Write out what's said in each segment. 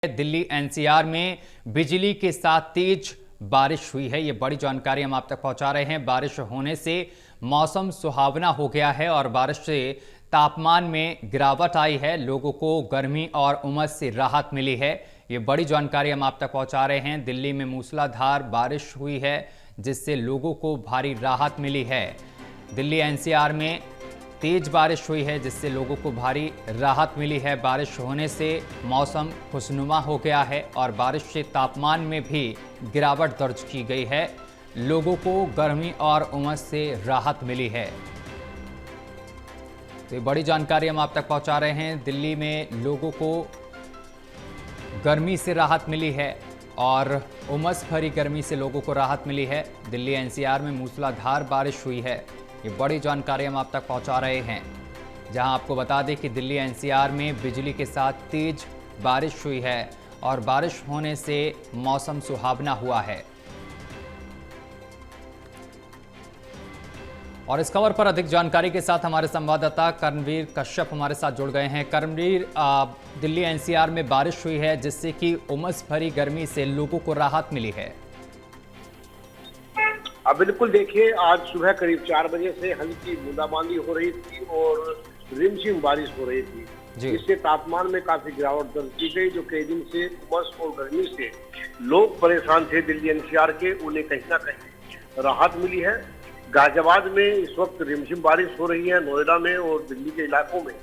Delhi NCR में बिजली के साथ तेज बारिश हुई है। ये बड़ी जानकारी हम आप तक पहुंचा रहे हैं। बारिश होने से मौसम सुहावना हो गया है और बारिश से तापमान में गिरावट आई है। लोगों को गर्मी और उमस से राहत मिली है। ये बड़ी जानकारी हम आप तक पहुंचा रहे हैं। दिल्ली में मूसलाधार बारिश हुई है जिससे लोगों को भारी राहत मिली है। दिल्ली एनसीआर में तेज बारिश हुई है जिससे लोगों को भारी राहत मिली है। बारिश होने से मौसम खुशनुमा हो गया है और बारिश से तापमान में भी गिरावट दर्ज की गई है। लोगों को गर्मी और उमस से राहत मिली है। तो ये बड़ी जानकारी हम आप तक पहुंचा रहे हैं। दिल्ली में लोगों को गर्मी से राहत मिली है और उमस भरी गर्मी से लोगों को राहत मिली है। दिल्ली एनसीआर में मूसलाधार बारिश हुई है। ये बड़ी जानकारी हम आप तक पहुंचा रहे हैं, जहां आपको बता दें कि दिल्ली एनसीआर में बिजली के साथ तेज बारिश हुई है और बारिश होने से मौसम सुहावना हुआ है। और इस खबर पर अधिक जानकारी के साथ हमारे संवाददाता कर्मवीर कश्यप हमारे साथ जुड़ गए हैं। कर्मवीर, दिल्ली एनसीआर में बारिश हुई है जिससे कि उमस भरी गर्मी से लोगों को राहत मिली है। अब बिल्कुल देखिए, आज सुबह करीब 4 बजे से हल्की बूंदाबांदी हो रही थी और रिमझिम बारिश हो रही थी, जिससे तापमान में काफी गिरावट दर्ज की गई। जो कई दिन से उमस और गर्मी से लोग परेशान थे दिल्ली एनसीआर के, उन्हें कहीं ना कहीं राहत मिली है। गाजियाबाद में इस वक्त रिमझिम बारिश हो रही है। नोएडा में और दिल्ली के इलाकों में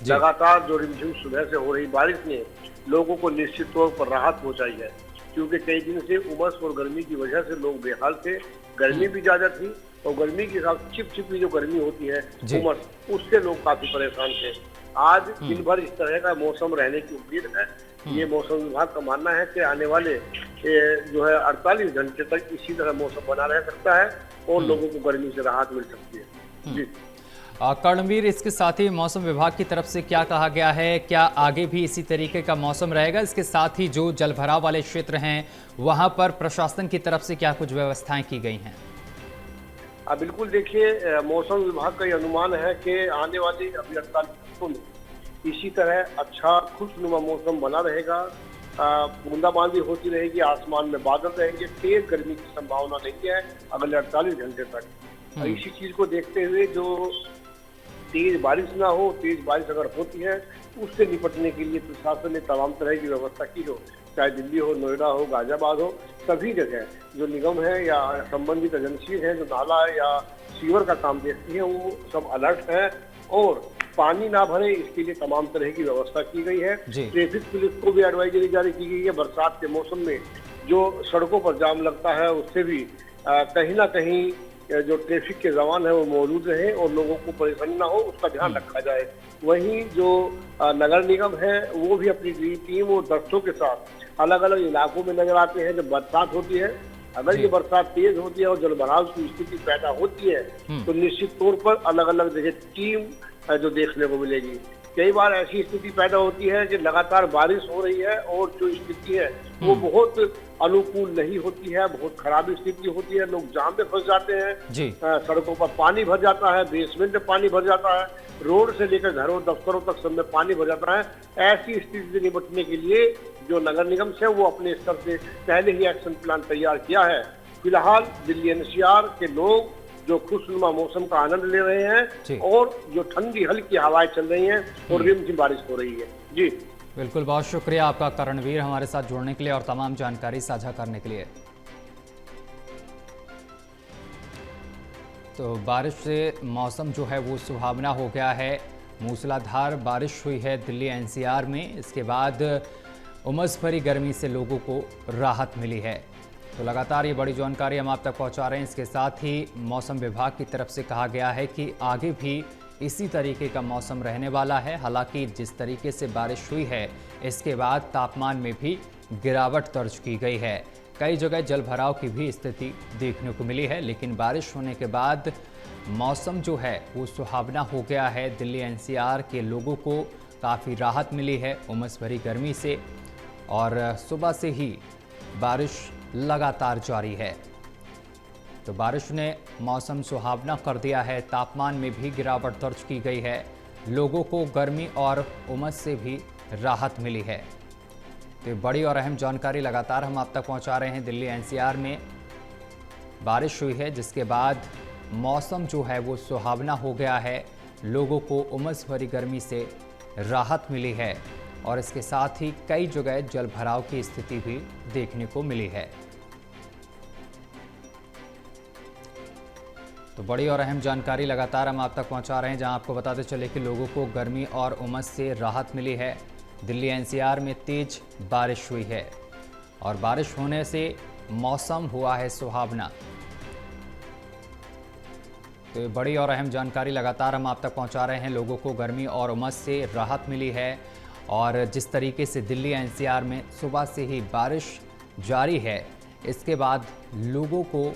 लगातार जो रिमझिम सुबह से हो रही बारिश ने लोगों को निश्चित तौर पर राहत पहुंचाई है, क्योंकि कई दिन से उमस और गर्मी की वजह से लोग बेहाल थे। गर्मी भी ज्यादा थी और गर्मी के साथ चिपचिपी जो गर्मी होती है, उमस, उससे लोग काफी परेशान थे। आज दिन भर इस तरह का मौसम रहने की उम्मीद है। ये मौसम विभाग का मानना है कि आने वाले जो है 48 घंटे तक इसी तरह मौसम बना रह सकता है और लोगों को गर्मी से राहत मिल सकती है। जी कर्णवीर, इसके साथ ही मौसम विभाग की तरफ से क्या कहा गया है? क्या आगे भी इसी तरीके का मौसम रहेगा? इसके साथ ही जो जलभराव वाले क्षेत्र हैं वहां पर प्रशासन की तरफ से क्या कुछ व्यवस्थाएं की गई हैं? बिल्कुल देखिए, मौसम विभाग का ये अनुमान है कि आने वाले अभी 48 घंटों में इसी तरह अच्छा खुशनुमा मौसम बना रहेगा। बूंदाबांदी होती रहेगी, आसमान में बादल रहेंगे, तेज गर्मी की संभावना नहीं है अगले 48 घंटे तक। इसी चीज को देखते हुए जो तेज बारिश ना हो, तेज बारिश अगर होती है उससे निपटने के लिए प्रशासन ने तमाम तरह की व्यवस्था की हो, चाहे दिल्ली हो, नोएडा हो, गाजियाबाद हो, सभी जगह जो निगम है या संबंधित एजेंसी है जो नाला या सीवर का काम देखती है, वो सब अलर्ट है और पानी ना भरे इसके लिए तमाम तरह की व्यवस्था की गई है। ट्रैफिक पुलिस को भी एडवाइजरी जारी की गई है। बरसात के मौसम में जो सड़कों पर जाम लगता है उससे भी कहीं ना कहीं जो ट्रैफिक के जवान है वो मौजूद रहे और लोगों को परेशानी ना हो, उसका ध्यान रखा जाए। वहीं जो नगर निगम है वो भी अपनी टीम और दस्तों के साथ अलग अलग इलाकों में नजर आते हैं। जब बरसात होती है, अगर ये बरसात तेज होती है और जलभराव की स्थिति पैदा होती है तो निश्चित तौर पर अलग अलग जगह टीम जो देखने को मिलेगी। कई बार ऐसी स्थिति पैदा होती है कि लगातार बारिश हो रही है और जो स्थिति है वो बहुत अनुकूल नहीं होती है, बहुत खराब स्थिति होती है। लोग जाम में फंस जाते हैं, सड़कों पर पानी भर जाता है, बेसमेंट में पानी भर जाता है, रोड से लेकर घरों दफ्तरों तक सब में पानी भर जाता है। ऐसी स्थिति से निपटने के लिए जो नगर निगम से वो अपने स्तर से पहले ही एक्शन प्लान तैयार किया है। फिलहाल दिल्ली एनसीआर के लोग जो खुशनुमा मौसम का आनंद ले रहे हैं और जो ठंडी हल्की हवाएं चल रही हैं और रिमझिम बारिश हो रही है। जी बिल्कुल, बहुत शुक्रिया आपका कर्णवीर, हमारे साथ जुड़ने के लिए और तमाम जानकारी साझा करने के लिए। तो बारिश से मौसम जो है वो सुहावना हो गया है। मूसलाधार बारिश हुई है दिल्ली एनसीआर में। इसके बाद उमस भरी गर्मी से लोगों को राहत मिली है। तो लगातार ये बड़ी जानकारी हम आप तक पहुंचा रहे हैं। इसके साथ ही मौसम विभाग की तरफ से कहा गया है कि आगे भी इसी तरीके का मौसम रहने वाला है। हालांकि जिस तरीके से बारिश हुई है इसके बाद तापमान में भी गिरावट दर्ज की गई है। कई जगह जलभराव की भी स्थिति देखने को मिली है, लेकिन बारिश होने के बाद मौसम जो है वो सुहावना हो गया है। दिल्ली एनसीआर के लोगों को काफ़ी राहत मिली है उमस भरी गर्मी से और सुबह से ही बारिश लगातार जारी है। तो बारिश ने मौसम सुहावना कर दिया है। तापमान में भी गिरावट दर्ज की गई है। लोगों को गर्मी और उमस से भी राहत मिली है। तो बड़ी और अहम जानकारी लगातार हम आप तक पहुंचा रहे हैं। दिल्ली एनसीआर में बारिश हुई है, जिसके बाद मौसम जो है वो सुहावना हो गया है। लोगों को उमस भरी गर्मी से राहत मिली है और इसके साथ ही कई जगह जल भराव की स्थिति भी देखने को मिली है। तो बड़ी और अहम जानकारी लगातार हम आप तक पहुंचा रहे हैं, जहां आपको बताते चले कि लोगों को गर्मी और उमस से राहत मिली है। दिल्ली एनसीआर में तेज बारिश हुई है और बारिश होने से मौसम हुआ है सुहावना। तो बड़ी और अहम जानकारी लगातार हम आप तक पहुंचा रहे हैं। लोगों को गर्मी और उमस से राहत मिली है और जिस तरीके से दिल्ली एनसीआर में सुबह से ही बारिश जारी है, इसके बाद लोगों को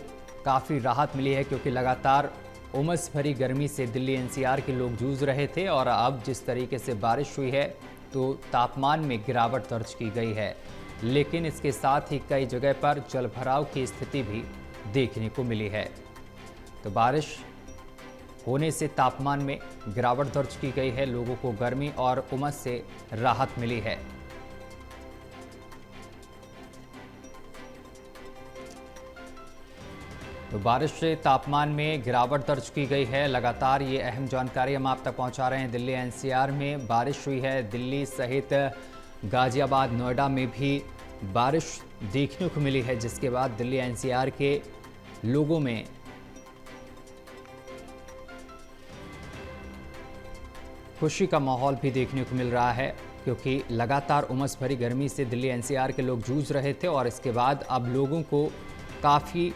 काफ़ी राहत मिली है, क्योंकि लगातार उमस भरी गर्मी से दिल्ली एनसीआर के लोग जूझ रहे थे और अब जिस तरीके से बारिश हुई है तो तापमान में गिरावट दर्ज की गई है। लेकिन इसके साथ ही कई जगह पर जलभराव की स्थिति भी देखने को मिली है। तो बारिश होने से तापमान में गिरावट दर्ज की गई है। लोगों को गर्मी और उमस से राहत मिली है। तो बारिश से तापमान में गिरावट दर्ज की गई है। लगातार ये अहम जानकारी हम आप तक पहुंचा रहे हैं। दिल्ली एनसीआर में बारिश हुई है। दिल्ली सहित गाजियाबाद, नोएडा में भी बारिश देखने को मिली है, जिसके बाद दिल्ली एनसीआर के लोगों में खुशी का माहौल भी देखने को मिल रहा है, क्योंकि लगातार उमस भरी गर्मी से दिल्ली एनसीआर के लोग जूझ रहे थे और इसके बाद अब लोगों को काफ़ी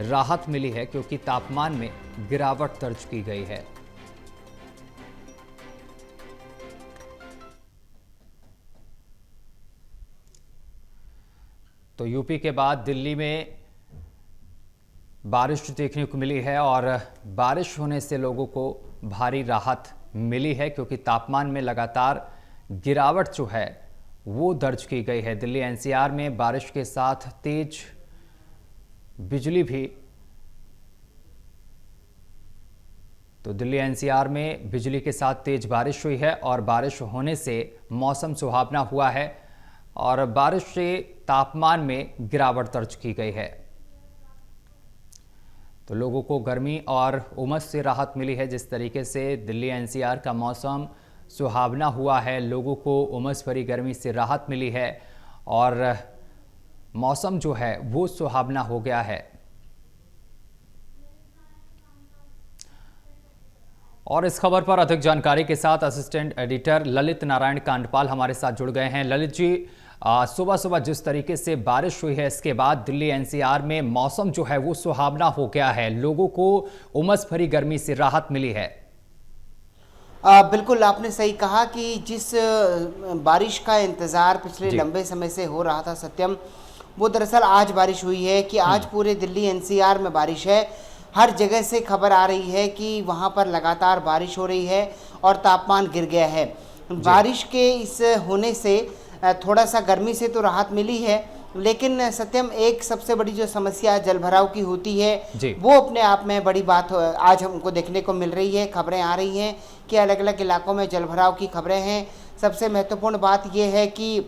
राहत मिली है, क्योंकि तापमान में गिरावट दर्ज की गई है। तो यूपी के बाद दिल्ली में बारिश देखने को मिली है और बारिश होने से लोगों को भारी राहत मिली है, क्योंकि तापमान में लगातार गिरावट जो है वो दर्ज की गई है। दिल्ली एनसीआर में बारिश के साथ तेज बिजली भी, तो दिल्ली एनसीआर में बिजली के साथ तेज बारिश हुई है और बारिश होने से मौसम सुहावना हुआ है और बारिश से तापमान में गिरावट दर्ज की गई है। तो लोगों को गर्मी और उमस से राहत मिली है। जिस तरीके से दिल्ली एनसीआर का मौसम सुहावना हुआ है, लोगों को उमस भरी गर्मी से राहत मिली है और मौसम जो है वो सुहावना हो गया है। और इस खबर पर अधिक जानकारी के साथ असिस्टेंट एडिटर ललित नारायण कांडपाल हमारे साथ जुड़ गए हैं। ललित जी, सुबह सुबह जिस तरीके से बारिश हुई है, इसके बाद दिल्ली एनसीआर में मौसम जो है वो सुहावना हो गया है, लोगों को उमस भरी गर्मी से राहत मिली है। बिल्कुल आपने सही कहा कि जिस बारिश का इंतज़ार पिछले लंबे समय से हो रहा था सत्यम, वो दरअसल आज बारिश हुई है कि आज पूरे दिल्ली एनसीआर में बारिश है। हर जगह से खबर आ रही है कि वहाँ पर लगातार बारिश हो रही है और तापमान गिर गया है। बारिश के इस होने से थोड़ा सा गर्मी से तो राहत मिली है, लेकिन सत्यम एक सबसे बड़ी जो समस्या जलभराव की होती है वो अपने आप में बड़ी बात आज हमको देखने को मिल रही है। खबरें आ रही हैं कि अलग अलग इलाकों में जलभराव की खबरें हैं। सबसे महत्वपूर्ण बात यह है कि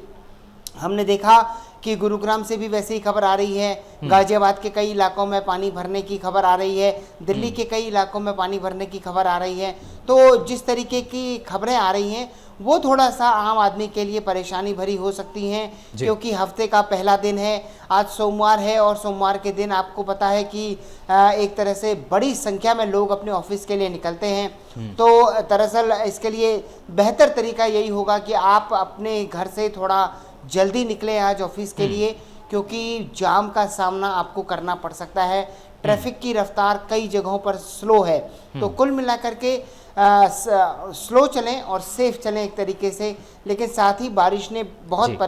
हमने देखा कि गुरुग्राम से भी वैसे ही खबर आ रही है, गाजियाबाद के कई इलाकों में पानी भरने की खबर आ रही है, दिल्ली के कई इलाकों में पानी भरने की खबर आ रही है। तो जिस तरीके की खबरें आ रही हैं वो थोड़ा सा आम आदमी के लिए परेशानी भरी हो सकती हैं, क्योंकि हफ्ते का पहला दिन है, आज सोमवार है और सोमवार के दिन आपको पता है कि एक तरह से बड़ी संख्या में लोग अपने ऑफिस के लिए निकलते हैं। तो दरअसल इसके लिए बेहतर तरीका यही होगा कि आप अपने घर से थोड़ा जल्दी निकले आज ऑफिस के लिए, क्योंकि जाम का सामना आपको करना पड़ सकता है। ट्रैफिक की रफ्तार कई जगहों पर स्लो है। तो कुल मिलाकर के स्लो चलें और सेफ चलें एक तरीके से, लेकिन साथ ही बारिश ने बहुत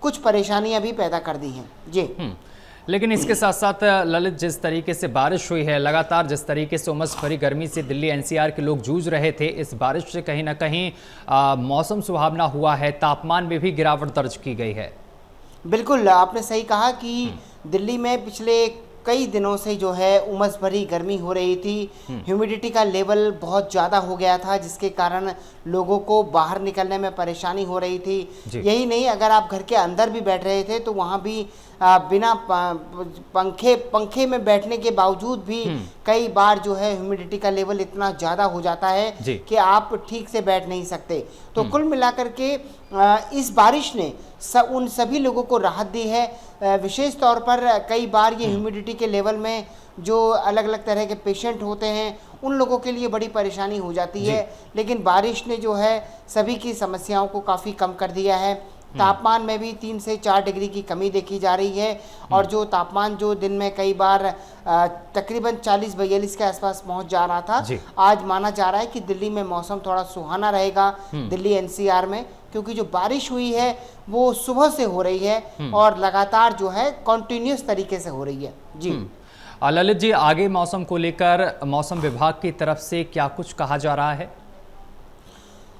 कुछ परेशानियां भी पैदा कर दी हैं जी। लेकिन इसके साथ साथ ललित, जिस तरीके से बारिश हुई है, लगातार जिस तरीके से उमस भरी गर्मी से दिल्ली एनसीआर के लोग जूझ रहे थे, इस बारिश से कहीं ना कहीं मौसम सुहावना हुआ है, तापमान में भी गिरावट दर्ज की गई है। बिल्कुल आपने सही कहा कि दिल्ली में पिछले कई दिनों से जो है उमस भरी गर्मी हो रही थी, ह्यूमिडिटी का लेवल बहुत ज़्यादा हो गया था, जिसके कारण लोगों को बाहर निकलने में परेशानी हो रही थी। यही नहीं, अगर आप घर के अंदर भी बैठ रहे थे तो वहाँ भी बिना पंखे में बैठने के बावजूद भी कई बार जो है ह्यूमिडिटी का लेवल इतना ज़्यादा हो जाता है कि आप ठीक से बैठ नहीं सकते। तो कुल मिलाकर के इस बारिश ने उन सभी लोगों को राहत दी है। विशेष तौर पर कई बार ये ह्यूमिडिटी के लेवल में जो अलग अलग तरह के पेशेंट होते हैं उन लोगों के लिए बड़ी परेशानी हो जाती है, लेकिन बारिश ने जो है सभी की समस्याओं को काफ़ी कम कर दिया है। तापमान में भी 3 से 4 डिग्री की कमी देखी जा रही है और जो तापमान जो दिन में कई बार तकरीबन 40-42 के आसपास पहुंच जा रहा था, आज माना जा रहा है कि दिल्ली में मौसम थोड़ा सुहाना रहेगा, दिल्ली एनसीआर में, क्योंकि जो बारिश हुई है वो सुबह से हो रही है और लगातार जो है कंटिन्यूस तरीके से हो रही है। जी ललित जी, आगे मौसम को लेकर मौसम विभाग की तरफ से क्या कुछ कहा जा रहा है?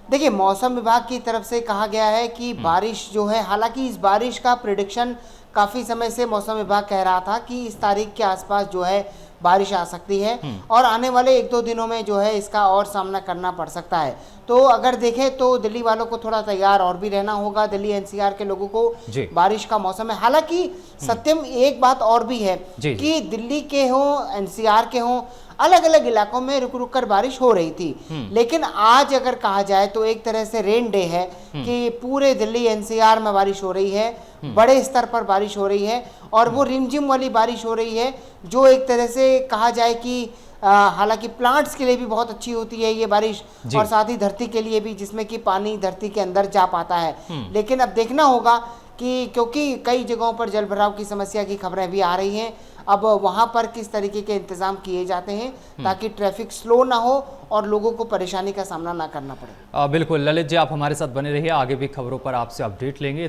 देखिए, मौसम विभाग की तरफ से कहा गया है कि बारिश जो है, हालांकि इस बारिश का प्रेडिक्शन काफ़ी समय से मौसम विभाग कह रहा था कि इस तारीख के आसपास जो है बारिश आ सकती है और आने वाले 1-2 दिनों में जो है इसका और सामना करना पड़ सकता है। तो अगर देखें तो दिल्ली वालों को थोड़ा तैयार और भी रहना होगा, दिल्ली एनसीआर के लोगों को बारिश का मौसम है। हालांकि सत्यम एक बात और भी है कि दिल्ली के हों, एनसीआर के हों, अलग अलग इलाकों में रुक रुक कर बारिश हो रही थी, लेकिन आज अगर कहा जाए तो एक तरह से रेन डे है कि पूरे दिल्ली एनसीआर में बारिश हो रही है, बड़े स्तर पर बारिश हो रही है और वो रिमझिम वाली बारिश हो रही है जो एक तरह से कहा जाए कि हालांकि प्लांट्स के लिए भी बहुत अच्छी होती है ये बारिश और साथ ही धरती के लिए भी, जिसमें कि पानी धरती के अंदर जा पाता है। लेकिन अब देखना होगा कि क्योंकि कई जगहों पर जल भराव की समस्या की खबरें भी आ रही हैं, अब वहाँ पर किस तरीके के इंतजाम किए जाते हैं ताकि ट्रैफिक स्लो ना हो और लोगों को परेशानी का सामना ना करना पड़े। बिल्कुल ललित जी, आप हमारे साथ बने रहिए, आगे भी खबरों पर आपसे अपडेट लेंगे।